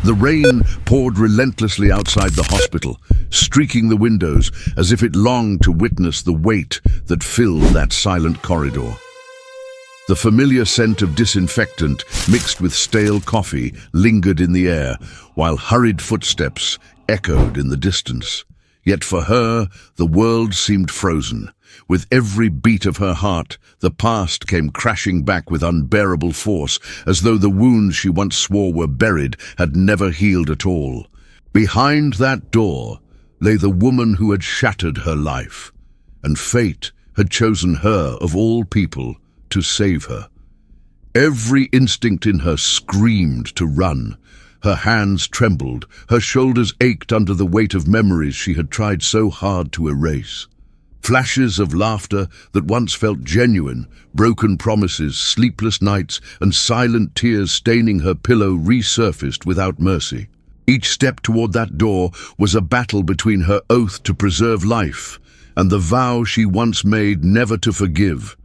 The rain poured relentlessly outside the hospital, streaking the windows as if it longed to witness the weight that filled that silent corridor. The familiar scent of disinfectant mixed with stale coffee lingered in the air, while hurried footsteps echoed in the distance. Yet for her, the world seemed frozen. With every beat of her heart, the past came crashing back with unbearable force, as though the wounds she once swore were buried had never healed at all. Behind that door lay the woman who had shattered her life, and fate had chosen her, of all people, to save her. Every instinct in her screamed to run. Her hands trembled, her shoulders ached under the weight of memories she had tried so hard to erase. Flashes of laughter that once felt genuine, broken promises, sleepless nights, and silent tears staining her pillow resurfaced without mercy. Each step toward that door was a battle between her oath to preserve life and the vow she once made never to forgive.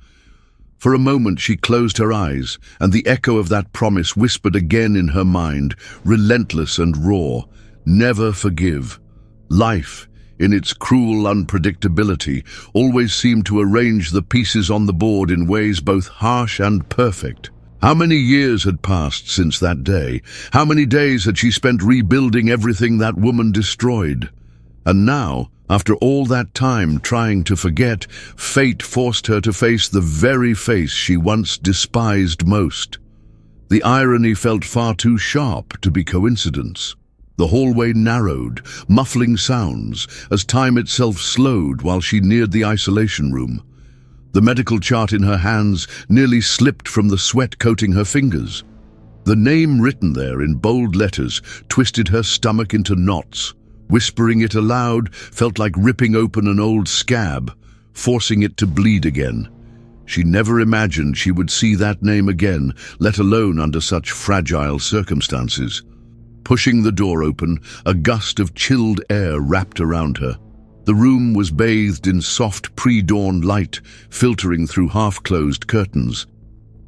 For a moment she closed her eyes, and the echo of that promise whispered again in her mind, relentless and raw, "Never forgive." Life, in its cruel unpredictability, always seemed to arrange the pieces on the board in ways both harsh and perfect. How many years had passed since that day? How many days had she spent rebuilding everything that woman destroyed? And now, after all that time trying to forget, fate forced her to face the very face she once despised most. The irony felt far too sharp to be coincidence. The hallway narrowed, muffling sounds, as time itself slowed while she neared the isolation room. The medical chart in her hands nearly slipped from the sweat coating her fingers. The name written there in bold letters twisted her stomach into knots. Whispering it aloud felt like ripping open an old scab, forcing it to bleed again. She never imagined she would see that name again, let alone under such fragile circumstances. Pushing the door open, a gust of chilled air wrapped around her. The room was bathed in soft pre-dawn light, filtering through half-closed curtains.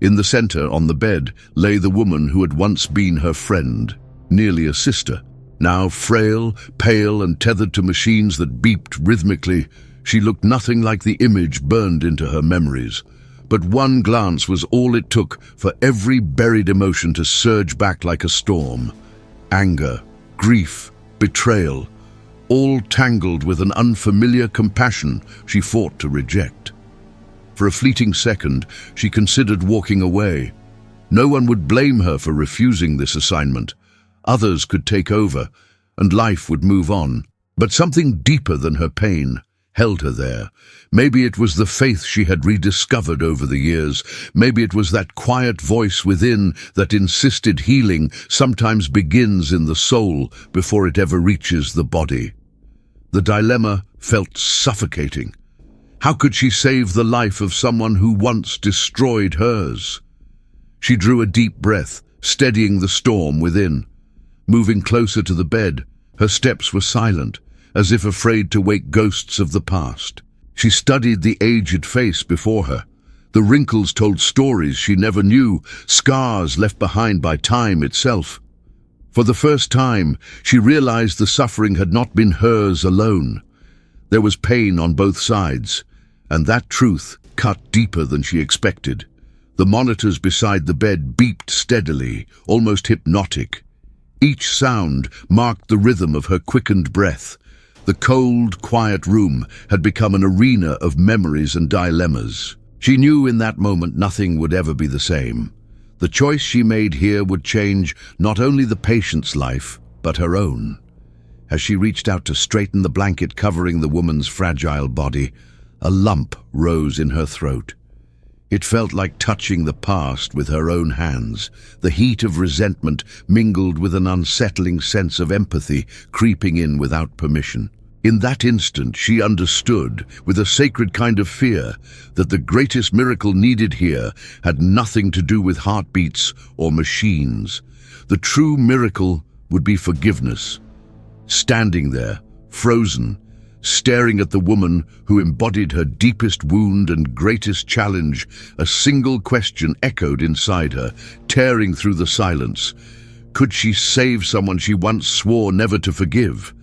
In the center, on the bed, lay the woman who had once been her friend, nearly a sister. Now frail, pale, and tethered to machines that beeped rhythmically, she looked nothing like the image burned into her memories. But one glance was all it took for every buried emotion to surge back like a storm. Anger, grief, betrayal, all tangled with an unfamiliar compassion she fought to reject. For a fleeting second, she considered walking away. No one would blame her for refusing this assignment. Others could take over, and life would move on. But something deeper than her pain held her there. Maybe it was the faith she had rediscovered over the years. Maybe it was that quiet voice within that insisted healing sometimes begins in the soul before it ever reaches the body. The dilemma felt suffocating. How could she save the life of someone who once destroyed hers? She drew a deep breath, steadying the storm within. Moving closer to the bed, her steps were silent, as if afraid to wake ghosts of the past. She studied the aged face before her. The wrinkles told stories she never knew, scars left behind by time itself. For the first time, she realized the suffering had not been hers alone. There was pain on both sides, and that truth cut deeper than she expected. The monitors beside the bed beeped steadily, almost hypnotic. Each sound marked the rhythm of her quickened breath. The cold, quiet room had become an arena of memories and dilemmas. She knew in that moment nothing would ever be the same. The choice she made here would change not only the patient's life, but her own. As she reached out to straighten the blanket covering the woman's fragile body, a lump rose in her throat. It felt like touching the past with her own hands. The heat of resentment mingled with an unsettling sense of empathy creeping in without permission. In that instant, she understood, with a sacred kind of fear, that the greatest miracle needed here had nothing to do with heartbeats or machines. The true miracle would be forgiveness. Standing there, frozen, staring at the woman who embodied her deepest wound and greatest challenge, a single question echoed inside her, tearing through the silence. Could she save someone she once swore never to forgive?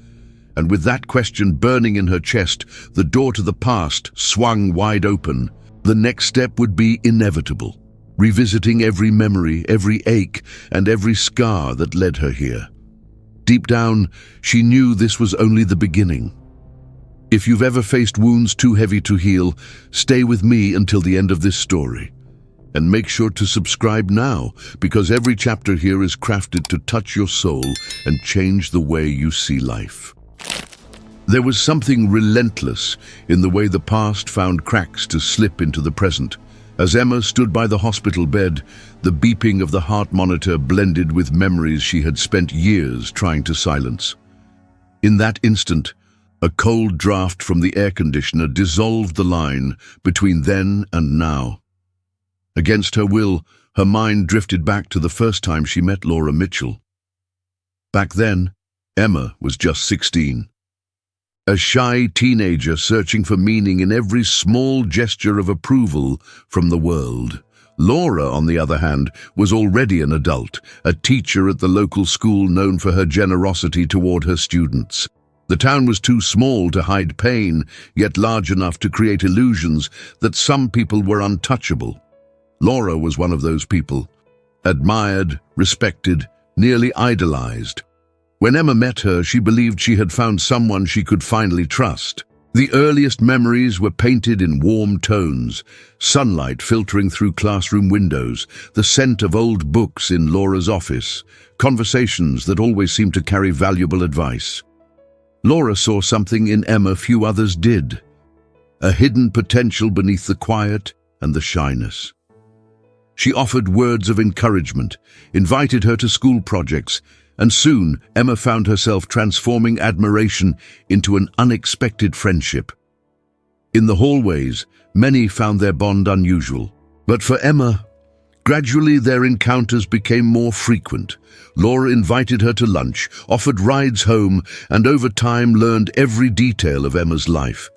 And with that question burning in her chest, the door to the past swung wide open. The next step would be inevitable, revisiting every memory, every ache, and every scar that led her here. Deep down, she knew this was only the beginning. If you've ever faced wounds too heavy to heal, stay with me until the end of this story. And make sure to subscribe now, because every chapter here is crafted to touch your soul and change the way you see life. There was something relentless in the way the past found cracks to slip into the present. As Emma stood by the hospital bed, the beeping of the heart monitor blended with memories she had spent years trying to silence. In that instant, a cold draft from the air conditioner dissolved the line between then and now. Against her will, her mind drifted back to the first time she met Laura Mitchell. Back then, Emma was just 16. A shy teenager searching for meaning in every small gesture of approval from the world. Laura, on the other hand, was already an adult, a teacher at the local school known for her generosity toward her students. The town was too small to hide pain, yet large enough to create illusions that some people were untouchable. Laura was one of those people, admired, respected, nearly idolized. When Emma met her, she believed she had found someone she could finally trust. The earliest memories were painted in warm tones, sunlight filtering through classroom windows, the scent of old books in Laura's office, conversations that always seemed to carry valuable advice. Laura saw something in Emma few others did, a hidden potential beneath the quiet and the shyness. She offered words of encouragement, invited her to school projects, and soon Emma found herself transforming admiration into an unexpected friendship. In the hallways, many found their bond unusual. But for Emma, gradually their encounters became more frequent. Laura invited her to lunch, offered rides home, and over time learned every detail of Emma's life.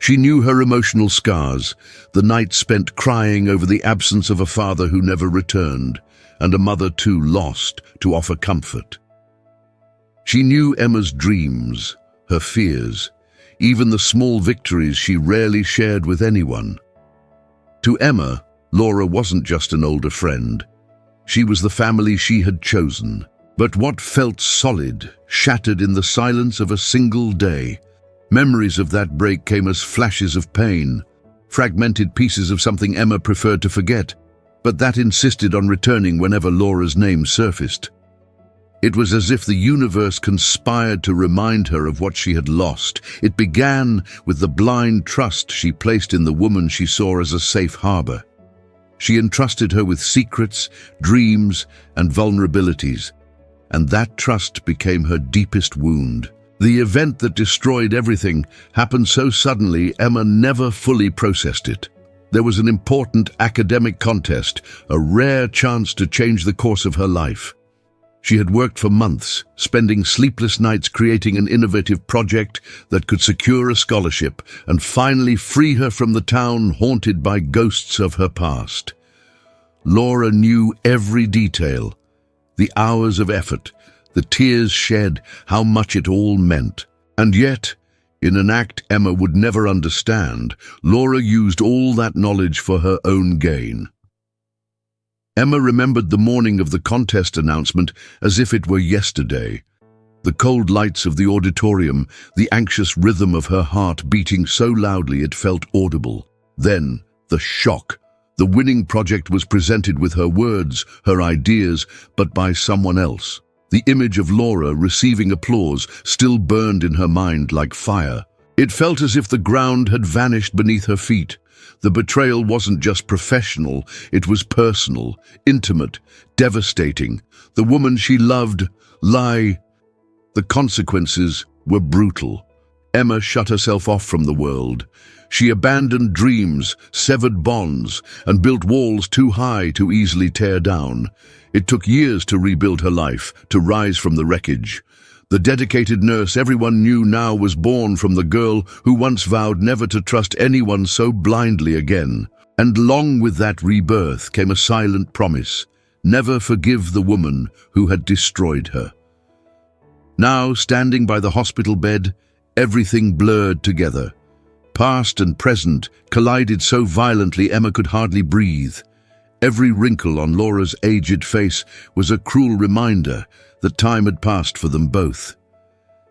She knew her emotional scars, the nights spent crying over the absence of a father who never returned, and a mother too lost to offer comfort. She knew Emma's dreams, her fears, even the small victories she rarely shared with anyone. To Emma, Laura wasn't just an older friend. She was the family she had chosen. But what felt solid shattered in the silence of a single day. Memories of that break came as flashes of pain, fragmented pieces of something Emma preferred to forget, but that insisted on returning whenever Laura's name surfaced. It was as if the universe conspired to remind her of what she had lost. It began with the blind trust she placed in the woman she saw as a safe harbor. She entrusted her with secrets, dreams, and vulnerabilities, and that trust became her deepest wound. The event that destroyed everything happened so suddenly Emma never fully processed it. There was an important academic contest, a rare chance to change the course of her life. She had worked for months, spending sleepless nights creating an innovative project that could secure a scholarship and finally free her from the town haunted by ghosts of her past. Laura knew every detail, the hours of effort, the tears shed, how much it all meant. And yet, in an act Emma would never understand, Laura used all that knowledge for her own gain. Emma remembered the morning of the contest announcement as if it were yesterday. The cold lights of the auditorium, the anxious rhythm of her heart beating so loudly it felt audible. Then, the shock. The winning project was presented with her words, her ideas, but by someone else. The image of Laura receiving applause still burned in her mind like fire. It felt as if the ground had vanished beneath her feet. The betrayal wasn't just professional, it was personal, intimate, devastating. The woman she loved, lie. The consequences were brutal. Emma shut herself off from the world. She abandoned dreams, severed bonds, and built walls too high to easily tear down. It took years to rebuild her life, to rise from the wreckage. The dedicated nurse everyone knew now was born from the girl who once vowed never to trust anyone so blindly again. And along with that rebirth came a silent promise. never forgive the woman who had destroyed her. Now, standing by the hospital bed, everything blurred together. Past and present collided so violently Emma could hardly breathe. Every wrinkle on Laura's aged face was a cruel reminder that time had passed for them both.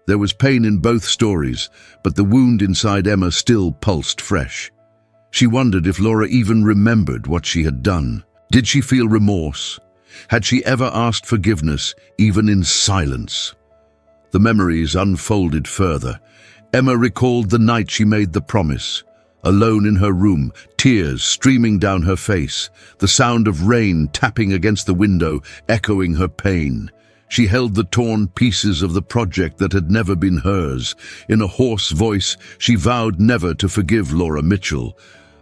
There was pain in both stories, but the wound inside Emma still pulsed fresh. She wondered if Laura even remembered what she had done. Did she feel remorse? Had she ever asked forgiveness, even in silence? The memories unfolded further. Emma recalled the night she made the promise. Alone in her room, tears streaming down her face, the sound of rain tapping against the window, echoing her pain. She held the torn pieces of the project that had never been hers. In a hoarse voice, she vowed never to forgive Laura Mitchell.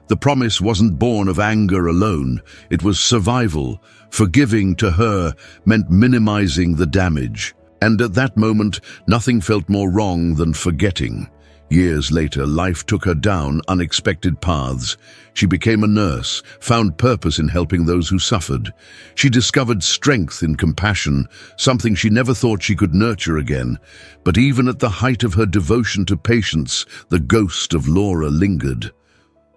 The promise wasn't born of anger alone. It was survival. Forgiving to her meant minimizing the damage. And at that moment, nothing felt more wrong than forgetting. Years later, life took her down unexpected paths. She became a nurse, found purpose in helping those who suffered. She discovered strength in compassion, something she never thought she could nurture again. But even at the height of her devotion to patients, the ghost of Laura lingered.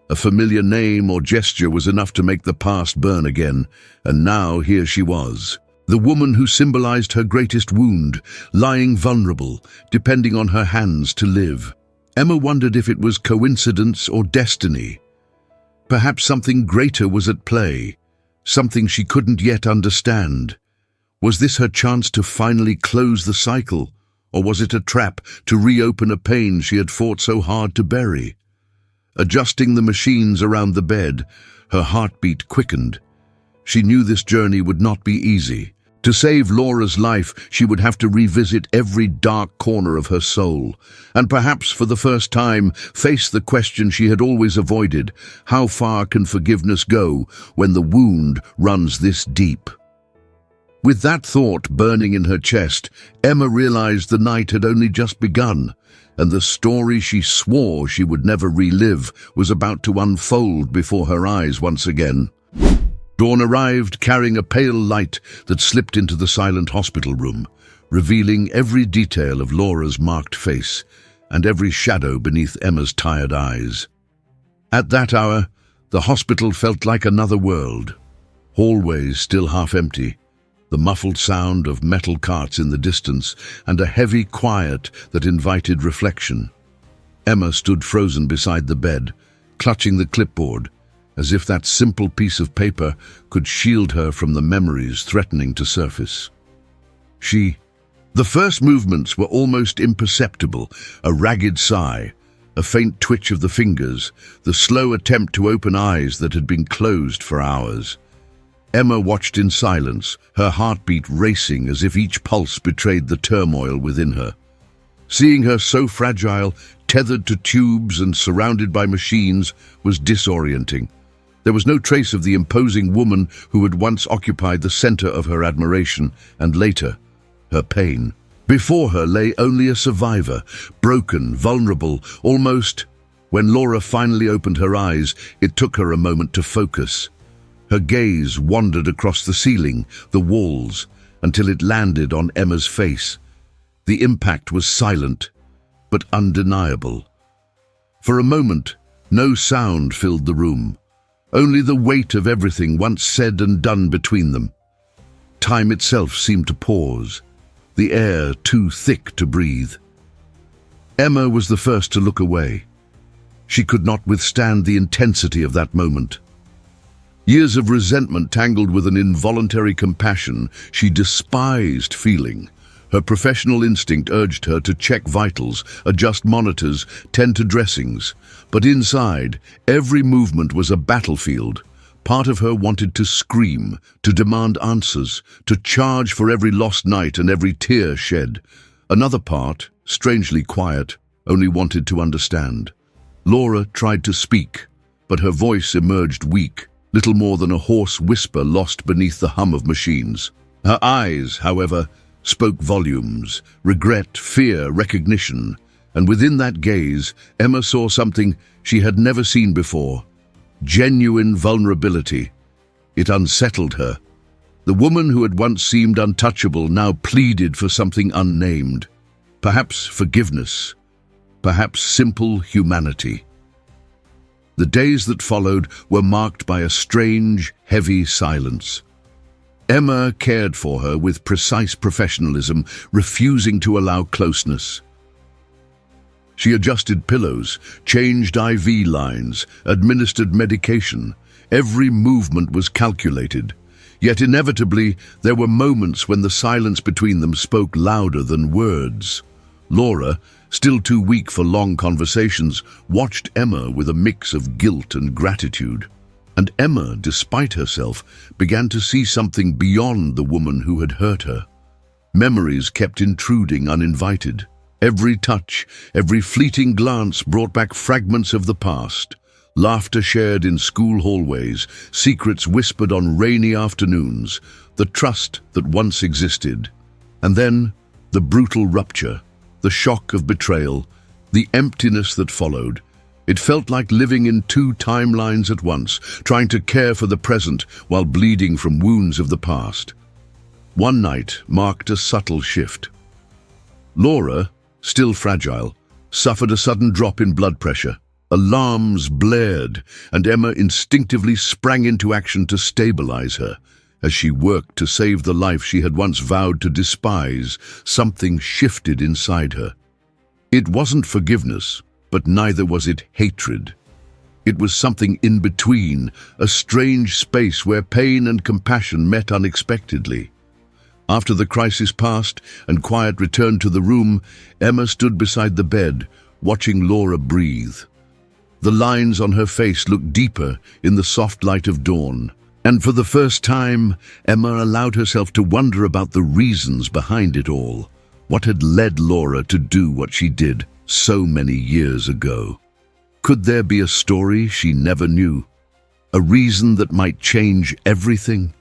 A familiar name or gesture was enough to make the past burn again, and now here she was. The woman who symbolized her greatest wound, lying vulnerable, depending on her hands to live. Emma wondered if it was coincidence or destiny. Perhaps something greater was at play, something she couldn't yet understand. Was this her chance to finally close the cycle, or was it a trap to reopen a pain she had fought so hard to bury? Adjusting the machines around the bed, her heartbeat quickened. She knew this journey would not be easy. To save Laura's life, she would have to revisit every dark corner of her soul, and perhaps for the first time face the question she had always avoided: how far can forgiveness go when the wound runs this deep? With that thought burning in her chest, Emma realized the night had only just begun, and the story she swore she would never relive was about to unfold before her eyes once again. Dawn arrived carrying a pale light that slipped into the silent hospital room, revealing every detail of Laura's marked face and every shadow beneath Emma's tired eyes. At that hour, the hospital felt like another world. Hallways still half empty, the muffled sound of metal carts in the distance, and a heavy quiet that invited reflection. Emma stood frozen beside the bed, clutching the clipboard, as if that simple piece of paper could shield her from the memories threatening to surface. The first movements were almost imperceptible, a ragged sigh, a faint twitch of the fingers, the slow attempt to open eyes that had been closed for hours. Emma watched in silence, her heartbeat racing as if each pulse betrayed the turmoil within her. Seeing her so fragile, tethered to tubes and surrounded by machines, was disorienting. There was no trace of the imposing woman who had once occupied the center of her admiration, and later, her pain. Before her lay only a survivor, broken, vulnerable, almost. When Laura finally opened her eyes, it took her a moment to focus. Her gaze wandered across the ceiling, the walls, until it landed on Emma's face. The impact was silent, but undeniable. For a moment, no sound filled the room. Only the weight of everything once said and done between them. Time itself seemed to pause, the air too thick to breathe. Emma was the first to look away. She could not withstand the intensity of that moment. Years of resentment tangled with an involuntary compassion she despised feeling. Her professional instinct urged her to check vitals, adjust monitors, tend to dressings. But inside, every movement was a battlefield. Part of her wanted to scream, to demand answers, to charge for every lost night and every tear shed. Another part, strangely quiet, only wanted to understand. Laura tried to speak, but her voice emerged weak, little more than a hoarse whisper lost beneath the hum of machines. Her eyes, however, spoke volumes: regret, fear, recognition. And within that gaze, Emma saw something she had never seen before: genuine vulnerability. It unsettled her. The woman who had once seemed untouchable now pleaded for something unnamed. Perhaps forgiveness. Perhaps simple humanity. The days that followed were marked by a strange, heavy silence. Emma cared for her with precise professionalism, refusing to allow closeness. She adjusted pillows, changed IV lines, administered medication. Every movement was calculated. Yet inevitably, there were moments when the silence between them spoke louder than words. Laura, still too weak for long conversations, watched Emma with a mix of guilt and gratitude. And Emma, despite herself, began to see something beyond the woman who had hurt her. Memories kept intruding uninvited. Every touch, every fleeting glance brought back fragments of the past. Laughter shared in school hallways, secrets whispered on rainy afternoons, the trust that once existed. And then, the brutal rupture, the shock of betrayal, the emptiness that followed. It felt like living in two timelines at once, trying to care for the present while bleeding from wounds of the past. One night marked a subtle shift. Laura, still fragile, suffered a sudden drop in blood pressure. Alarms blared, and Emma instinctively sprang into action to stabilize her. As she worked to save the life she had once vowed to despise, something shifted inside her. It wasn't forgiveness, but neither was it hatred. It was something in between, a strange space where pain and compassion met unexpectedly. After the crisis passed and quiet returned to the room, Emma stood beside the bed, watching Laura breathe. The lines on her face looked deeper in the soft light of dawn, and for the first time, Emma allowed herself to wonder about the reasons behind it all. What had led Laura to do what she did so many years ago? Could there be a story she never knew? A reason that might change everything?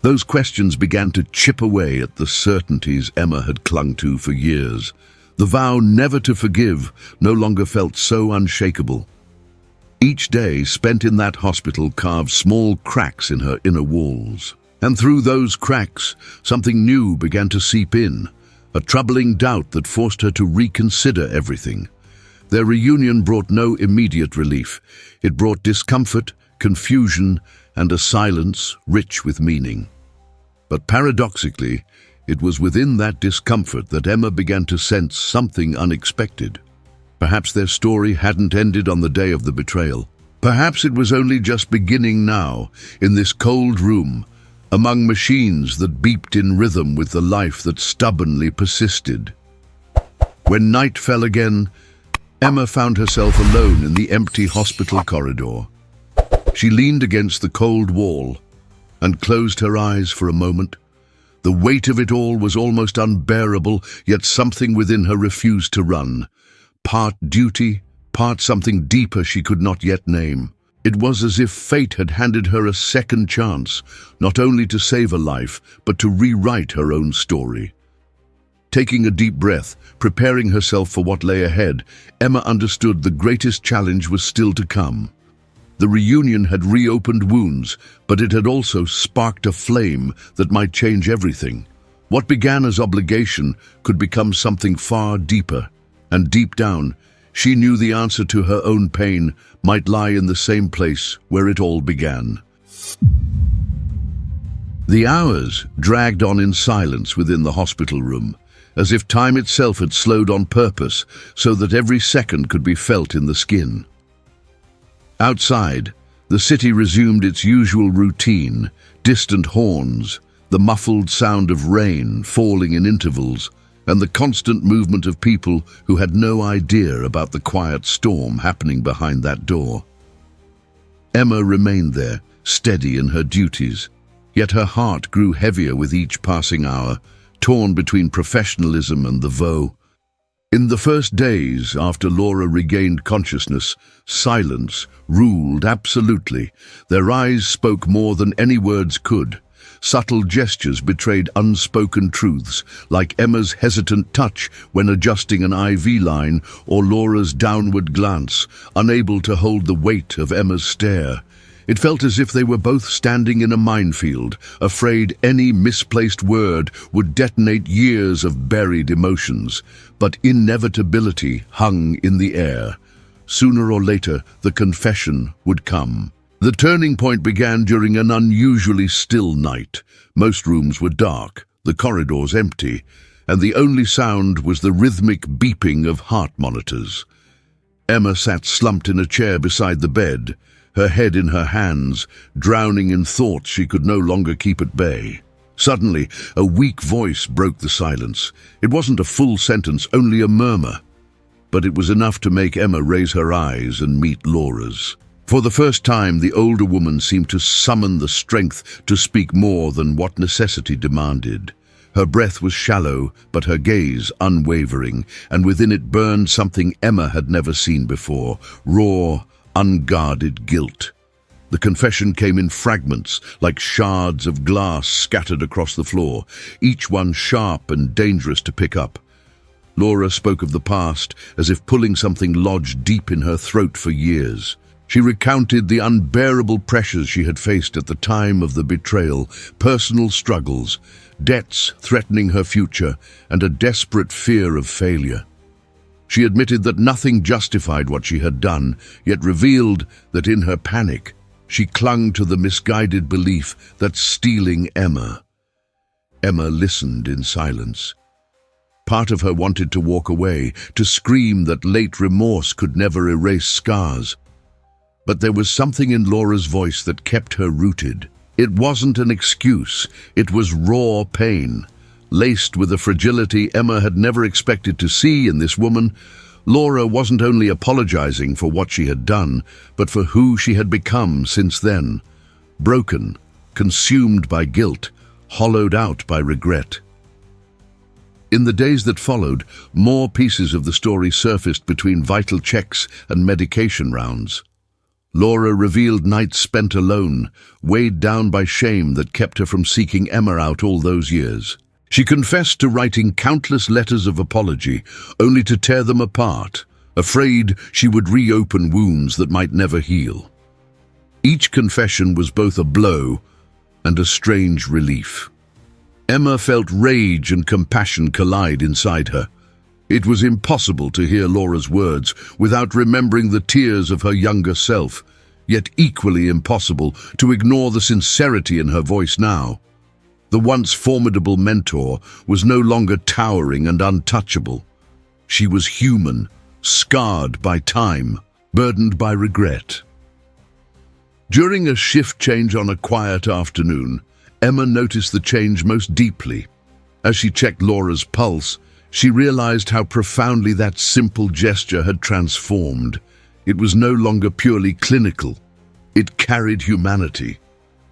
Those questions began to chip away at the certainties Emma had clung to for years. The vow never to forgive no longer felt so unshakable. Each day spent in that hospital carved small cracks in her inner walls. And through those cracks, something new began to seep in, a troubling doubt that forced her to reconsider everything. Their reunion brought no immediate relief. It brought discomfort, confusion, and a silence rich with meaning. But paradoxically, it was within that discomfort that Emma began to sense something unexpected. Perhaps their story hadn't ended on the day of the betrayal. Perhaps it was only just beginning now, in this cold room, among machines that beeped in rhythm with the life that stubbornly persisted. When night fell again, Emma found herself alone in the empty hospital corridor. She leaned against the cold wall and closed her eyes for a moment. The weight of it all was almost unbearable, yet something within her refused to run. Part duty, part something deeper she could not yet name. It was as if fate had handed her a second chance, not only to save a life, but to rewrite her own story. Taking a deep breath, preparing herself for what lay ahead, Emma understood the greatest challenge was still to come. The reunion had reopened wounds, but it had also sparked a flame that might change everything. What began as obligation could become something far deeper, and deep down, she knew the answer to her own pain might lie in the same place where it all began. The hours dragged on in silence within the hospital room, as if time itself had slowed on purpose so that every second could be felt in the skin. Outside, the city resumed its usual routine, distant horns, the muffled sound of rain falling in intervals, and the constant movement of people who had no idea about the quiet storm happening behind that door. Emma remained there, steady in her duties, yet her heart grew heavier with each passing hour, torn between professionalism and the vow. In the first days after Laura regained consciousness, silence ruled absolutely. Their eyes spoke more than any words could. Subtle gestures betrayed unspoken truths, like Emma's hesitant touch when adjusting an IV line or Laura's downward glance, unable to hold the weight of Emma's stare. It felt as if they were both standing in a minefield, afraid any misplaced word would detonate years of buried emotions. But inevitability hung in the air. Sooner or later, the confession would come. The turning point began during an unusually still night. Most rooms were dark, the corridors empty, and the only sound was the rhythmic beeping of heart monitors. Emma sat slumped in a chair beside the bed, her head in her hands, drowning in thoughts she could no longer keep at bay. Suddenly, a weak voice broke the silence. It wasn't a full sentence, only a murmur. But it was enough to make Emma raise her eyes and meet Laura's. For the first time, the older woman seemed to summon the strength to speak more than what necessity demanded. Her breath was shallow, but her gaze unwavering, and within it burned something Emma had never seen before: raw, unguarded guilt. The confession came in fragments, like shards of glass scattered across the floor, each one sharp and dangerous to pick up. Laura spoke of the past as if pulling something lodged deep in her throat for years. She recounted the unbearable pressures she had faced at the time of the betrayal, personal struggles, debts threatening her future, and a desperate fear of failure. She admitted that nothing justified what she had done, yet revealed that in her panic, she clung to the misguided belief that stealing Emma. Emma listened in silence. Part of her wanted to walk away, to scream that late remorse could never erase scars. But there was something in Laura's voice that kept her rooted. It wasn't an excuse, it was raw pain. Laced with a fragility Emma had never expected to see in this woman, Laura wasn't only apologizing for what she had done, but for who she had become since then. Broken, consumed by guilt, hollowed out by regret. In the days that followed, more pieces of the story surfaced between vital checks and medication rounds. Laura revealed nights spent alone, weighed down by shame that kept her from seeking Emma out all those years. She confessed to writing countless letters of apology, only to tear them apart, afraid she would reopen wounds that might never heal. Each confession was both a blow and a strange relief. Emma felt rage and compassion collide inside her. It was impossible to hear Laura's words without remembering the tears of her younger self, yet equally impossible to ignore the sincerity in her voice now. The once formidable mentor was no longer towering and untouchable. She was human, scarred by time, burdened by regret. During a shift change on a quiet afternoon, Emma noticed the change most deeply. As she checked Laura's pulse, she realized how profoundly that simple gesture had transformed. It was no longer purely clinical. It carried humanity,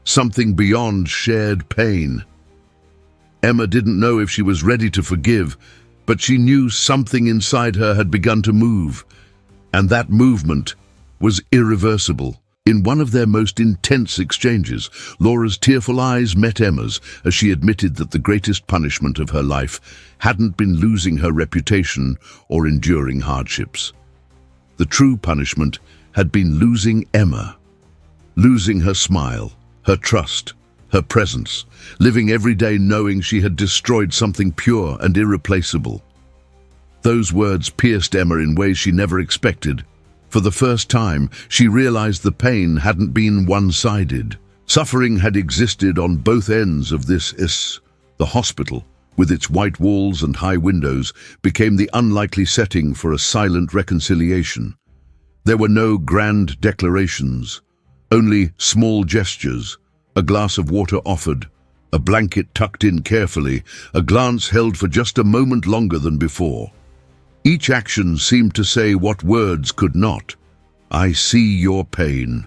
something beyond shared pain. Emma didn't know if she was ready to forgive, but she knew something inside her had begun to move, and that movement was irreversible. In one of their most intense exchanges, Laura's tearful eyes met Emma's as she admitted that the greatest punishment of her life hadn't been losing her reputation or enduring hardships. The true punishment had been losing Emma, losing her smile, her trust, her presence, living every day knowing she had destroyed something pure and irreplaceable. Those words pierced Emma in ways she never expected. For the first time, she realized the pain hadn't been one-sided. Suffering had existed on both ends of this. The hospital, with its white walls and high windows, became the unlikely setting for a silent reconciliation. There were no grand declarations, only small gestures, a glass of water offered, a blanket tucked in carefully, a glance held for just a moment longer than before. Each action seemed to say what words could not. I see your pain,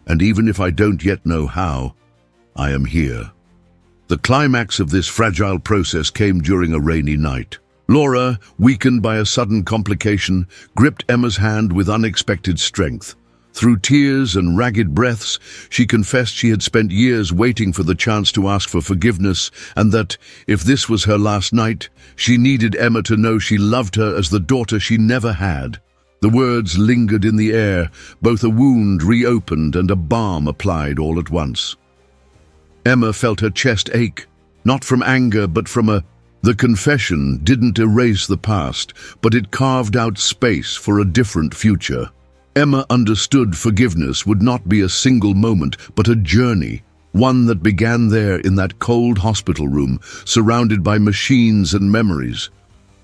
and even if I don't yet know how, I am here. The climax of this fragile process came during a rainy night. Laura, weakened by a sudden complication, gripped Emma's hand with unexpected strength. Through tears and ragged breaths, she confessed she had spent years waiting for the chance to ask for forgiveness, and that, if this was her last night, she needed Emma to know she loved her as the daughter she never had. The words lingered in the air, both a wound reopened and a balm applied all at once. Emma felt her chest ache, not from anger but from The confession didn't erase the past, but it carved out space for a different future. Emma understood forgiveness would not be a single moment, but a journey, one that began there in that cold hospital room, surrounded by machines and memories.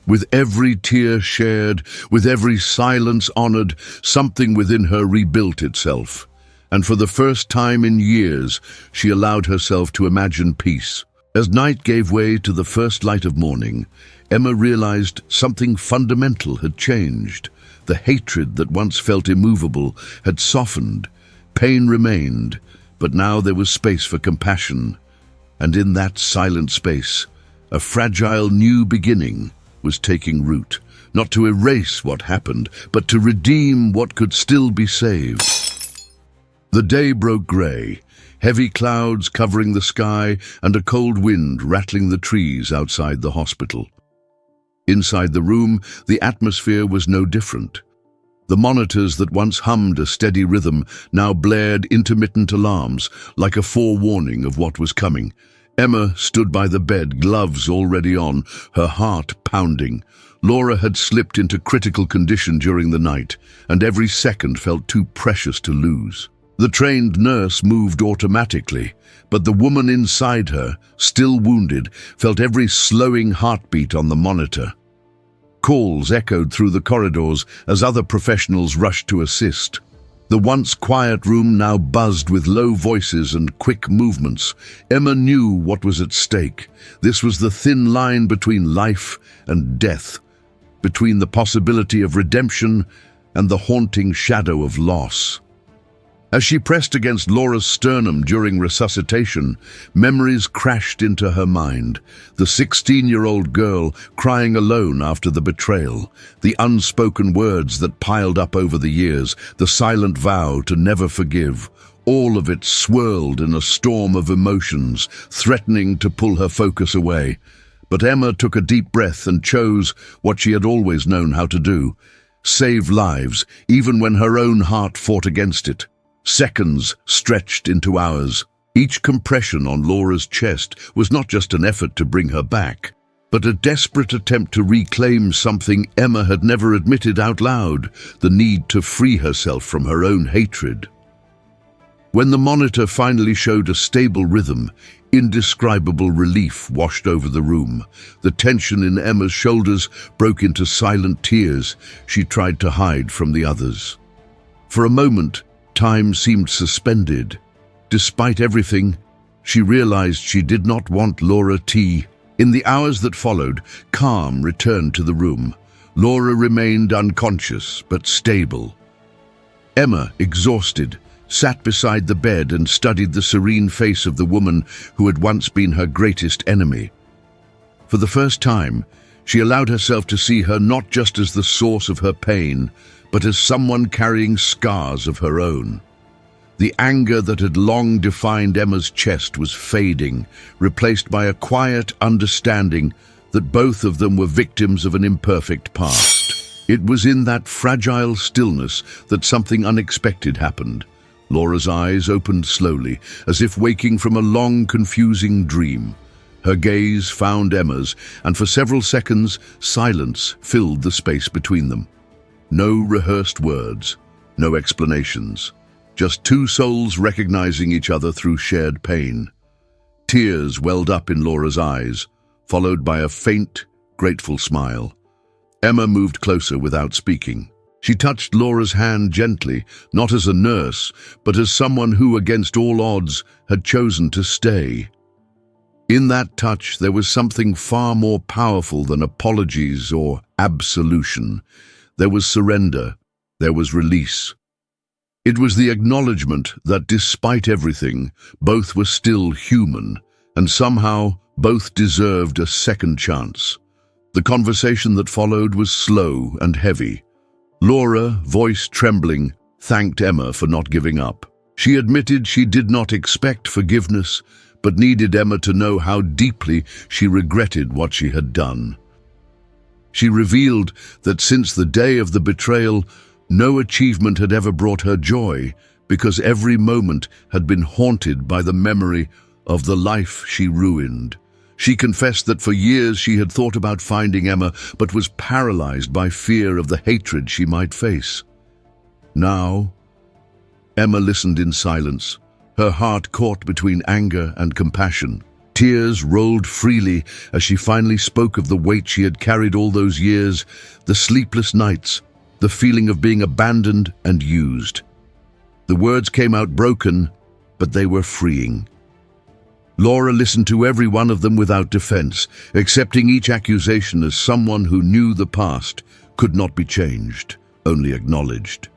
With every tear shared, with every silence honored, something within her rebuilt itself. And for the first time in years, she allowed herself to imagine peace. As night gave way to the first light of morning, Emma realized something fundamental had changed. The hatred that once felt immovable had softened. Pain remained, but now there was space for compassion. And in that silent space, a fragile new beginning was taking root, not to erase what happened, but to redeem what could still be saved. The day broke grey, heavy clouds covering the sky and a cold wind rattling the trees outside the hospital. Inside the room, the atmosphere was no different. The monitors that once hummed a steady rhythm now blared intermittent alarms, like a forewarning of what was coming. Emma stood by the bed, gloves already on, her heart pounding. Laura had slipped into critical condition during the night, and every second felt too precious to lose. The trained nurse moved automatically, but the woman inside her, still wounded, felt every slowing heartbeat on the monitor. Calls echoed through the corridors as other professionals rushed to assist. The once quiet room now buzzed with low voices and quick movements. Emma knew what was at stake. This was the thin line between life and death, between the possibility of redemption and the haunting shadow of loss. As she pressed against Laura's sternum during resuscitation, memories crashed into her mind. The 16-year-old girl crying alone after the betrayal, the unspoken words that piled up over the years, the silent vow to never forgive. All of it swirled in a storm of emotions, threatening to pull her focus away. But Emma took a deep breath and chose what she had always known how to do: save lives, even when her own heart fought against it. Seconds stretched into hours. Each compression on Laura's chest was not just an effort to bring her back, but a desperate attempt to reclaim something Emma had never admitted out loud: the need to free herself from her own hatred. When the monitor finally showed a stable rhythm, indescribable relief washed over the room. The tension in Emma's shoulders broke into silent tears she tried to hide from the others. For a moment, time seemed suspended. Despite everything, she realized she did not want Laura T. In the hours that followed, calm returned to the room. Laura remained unconscious but stable. Emma, exhausted, sat beside the bed and studied the serene face of the woman who had once been her greatest enemy. For the first time, she allowed herself to see her not just as the source of her pain, but as someone carrying scars of her own. The anger that had long defined Emma's chest was fading, replaced by a quiet understanding that both of them were victims of an imperfect past. It was in that fragile stillness that something unexpected happened. Laura's eyes opened slowly, as if waking from a long, confusing dream. Her gaze found Emma's, and for several seconds, silence filled the space between them. No rehearsed words, no explanations, just two souls recognizing each other through shared pain. Tears welled up in Laura's eyes, followed by a faint, grateful smile. Emma moved closer without speaking. She touched Laura's hand gently, not as a nurse, but as someone who, against all odds, had chosen to stay. In that touch, there was something far more powerful than apologies or absolution. There was surrender. There was release. It was the acknowledgement that despite everything, both were still human, and somehow both deserved a second chance. The conversation that followed was slow and heavy. Laura, voice trembling, thanked Emma for not giving up. She admitted she did not expect forgiveness, but needed Emma to know how deeply she regretted what she had done. She revealed that since the day of the betrayal, no achievement had ever brought her joy, because every moment had been haunted by the memory of the life she ruined. She confessed that for years she had thought about finding Emma, but was paralyzed by fear of the hatred she might face. Now, Emma listened in silence, her heart caught between anger and compassion. Tears rolled freely as she finally spoke of the weight she had carried all those years, the sleepless nights, the feeling of being abandoned and used. The words came out broken, but they were freeing. Laura listened to every one of them without defense, accepting each accusation as someone who knew the past could not be changed, only acknowledged.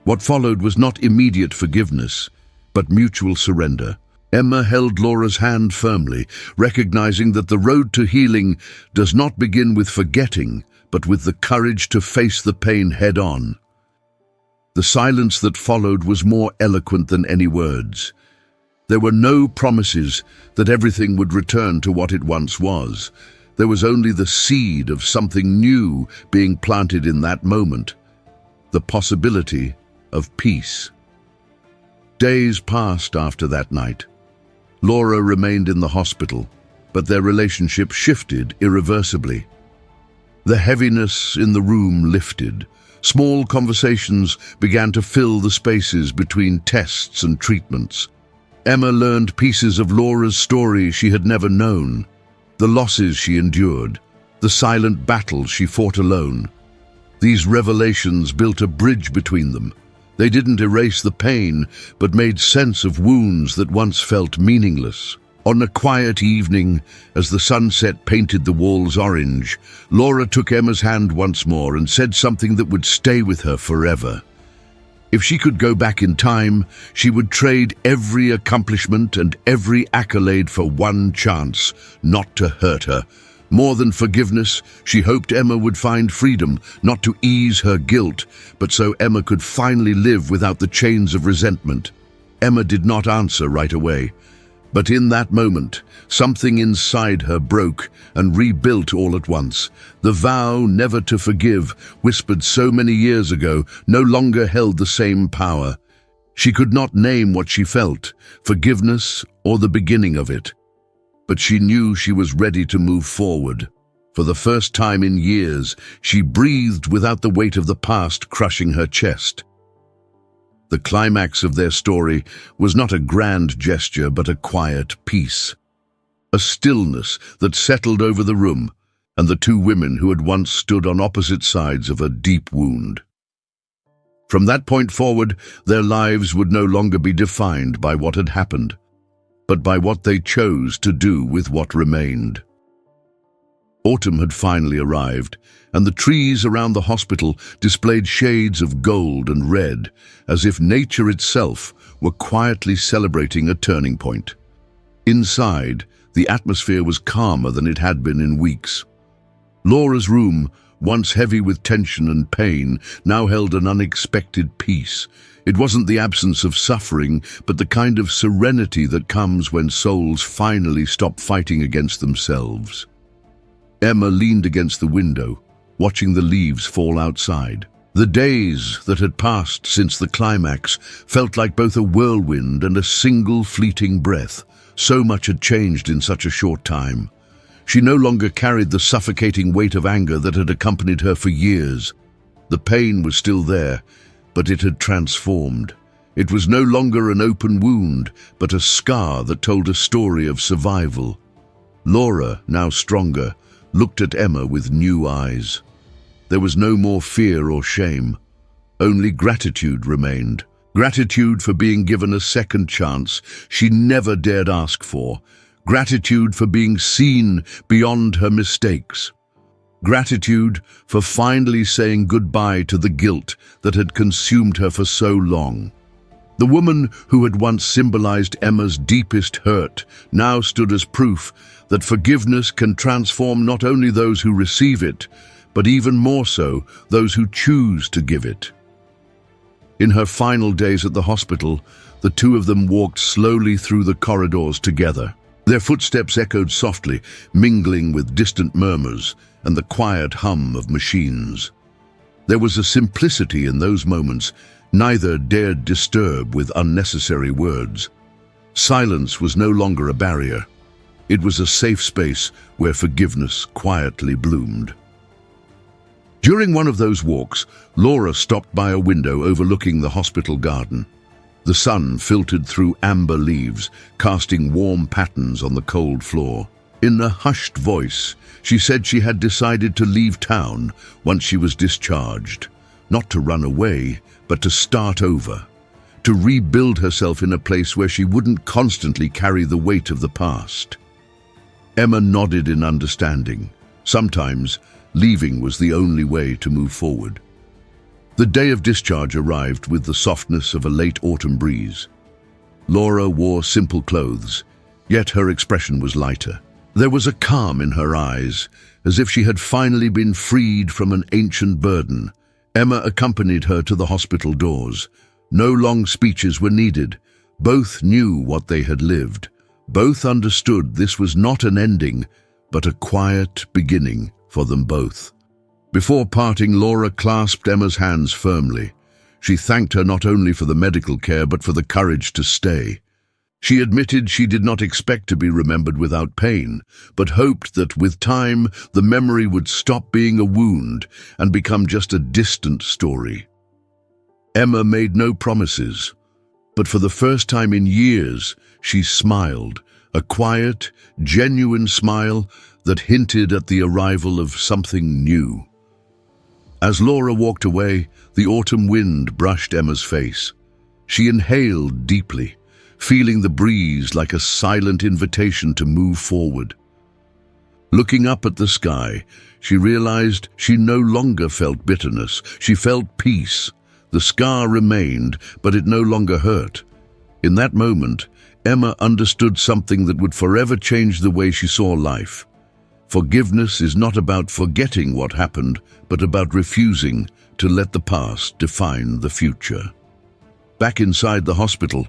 What followed was not immediate forgiveness, but mutual surrender. Emma held Laura's hand firmly, recognizing that the road to healing does not begin with forgetting, but with the courage to face the pain head-on. The silence that followed was more eloquent than any words. There were no promises that everything would return to what it once was. There was only the seed of something new being planted in that moment, the possibility of peace. Days passed after that night. Laura remained in the hospital, but their relationship shifted irreversibly. The heaviness in the room lifted. Small conversations began to fill the spaces between tests and treatments. Emma learned pieces of Laura's story she had never known, the losses she endured, the silent battles she fought alone. These revelations built a bridge between them. They didn't erase the pain, but made sense of wounds that once felt meaningless. On a quiet evening, as the sunset painted the walls orange, Laura took Emma's hand once more and said something that would stay with her forever. If she could go back in time, she would trade every accomplishment and every accolade for one chance not to hurt her. More than forgiveness, she hoped Emma would find freedom, not to ease her guilt, but so Emma could finally live without the chains of resentment. Emma did not answer right away, but in that moment, something inside her broke and rebuilt all at once. The vow never to forgive, whispered so many years ago, no longer held the same power. She could not name what she felt, forgiveness or the beginning of it. But she knew she was ready to move forward. For the first time in years, she breathed without the weight of the past crushing her chest. The climax of their story was not a grand gesture, but a quiet peace. A stillness that settled over the room and the two women who had once stood on opposite sides of a deep wound. From that point forward, their lives would no longer be defined by what had happened, but by what they chose to do with what remained. Autumn had finally arrived, and the trees around the hospital displayed shades of gold and red, as if nature itself were quietly celebrating a turning point. Inside, the atmosphere was calmer than it had been in weeks. Laura's room, once heavy with tension and pain, now held an unexpected peace. It wasn't the absence of suffering, but the kind of serenity that comes when souls finally stop fighting against themselves. Emma leaned against the window, watching the leaves fall outside. The days that had passed since the climax felt like both a whirlwind and a single fleeting breath. So much had changed in such a short time. She no longer carried the suffocating weight of anger that had accompanied her for years. The pain was still there, but it had transformed. It was no longer an open wound, but a scar that told a story of survival. Laura, now stronger, looked at Emma with new eyes. There was no more fear or shame. Only gratitude remained. Gratitude for being given a second chance she never dared ask for. Gratitude for being seen beyond her mistakes. Gratitude for finally saying goodbye to the guilt that had consumed her for so long. The woman who had once symbolized Emma's deepest hurt now stood as proof that forgiveness can transform not only those who receive it, but even more so those who choose to give it. In her final days at the hospital, the two of them walked slowly through the corridors together. Their footsteps echoed softly, mingling with distant murmurs and the quiet hum of machines. There was a simplicity in those moments neither dared disturb with unnecessary words. Silence was no longer a barrier. It was a safe space where forgiveness quietly bloomed. During one of those walks, Laura stopped by a window overlooking the hospital garden. The sun filtered through amber leaves, casting warm patterns on the cold floor. In a hushed voice, she said she had decided to leave town once she was discharged, not to run away, but to start over, to rebuild herself in a place where she wouldn't constantly carry the weight of the past. Emma nodded in understanding. Sometimes, leaving was the only way to move forward. The day of discharge arrived with the softness of a late autumn breeze. Laura wore simple clothes, yet her expression was lighter. There was a calm in her eyes, as if she had finally been freed from an ancient burden. Emma accompanied her to the hospital doors. No long speeches were needed. Both knew what they had lived. Both understood this was not an ending, but a quiet beginning for them both. Before parting, Laura clasped Emma's hands firmly. She thanked her not only for the medical care, but for the courage to stay. She admitted she did not expect to be remembered without pain, but hoped that with time the memory would stop being a wound and become just a distant story. Emma made no promises, but for the first time in years, she smiled, a quiet, genuine smile that hinted at the arrival of something new. As Laura walked away, the autumn wind brushed Emma's face. She inhaled deeply, feeling the breeze like a silent invitation to move forward. Looking up at the sky, she realized she no longer felt bitterness. She felt peace. The scar remained, but it no longer hurt. In that moment, Emma understood something that would forever change the way she saw life. Forgiveness is not about forgetting what happened, but about refusing to let the past define the future. Back inside the hospital,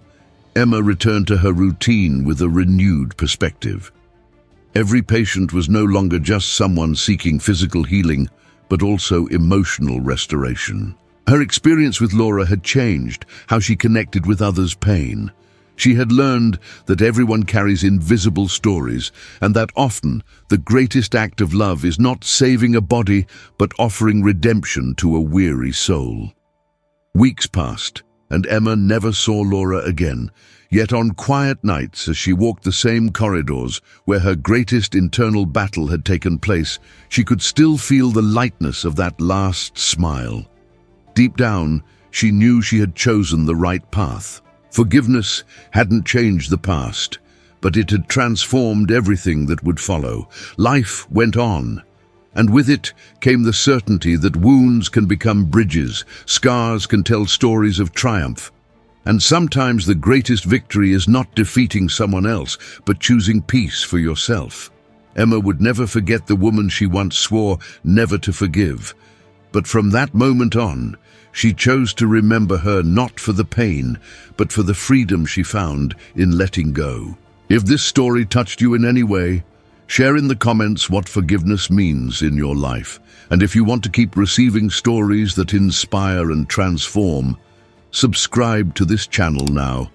Emma returned to her routine with a renewed perspective. Every patient was no longer just someone seeking physical healing, but also emotional restoration. Her experience with Laura had changed how she connected with others' pain. She had learned that everyone carries invisible stories, and that often the greatest act of love is not saving a body, but offering redemption to a weary soul. Weeks passed, and Emma never saw Laura again. Yet on quiet nights, as she walked the same corridors where her greatest internal battle had taken place, she could still feel the lightness of that last smile. Deep down, she knew she had chosen the right path. Forgiveness hadn't changed the past, but it had transformed everything that would follow. Life went on, and with it came the certainty that wounds can become bridges, scars can tell stories of triumph. And sometimes the greatest victory is not defeating someone else, but choosing peace for yourself. Emma would never forget the woman she once swore never to forgive. But from that moment on, she chose to remember her not for the pain, but for the freedom she found in letting go. If this story touched you in any way, share in the comments what forgiveness means in your life. And if you want to keep receiving stories that inspire and transform, subscribe to this channel now.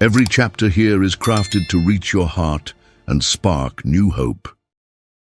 Every chapter here is crafted to reach your heart and spark new hope.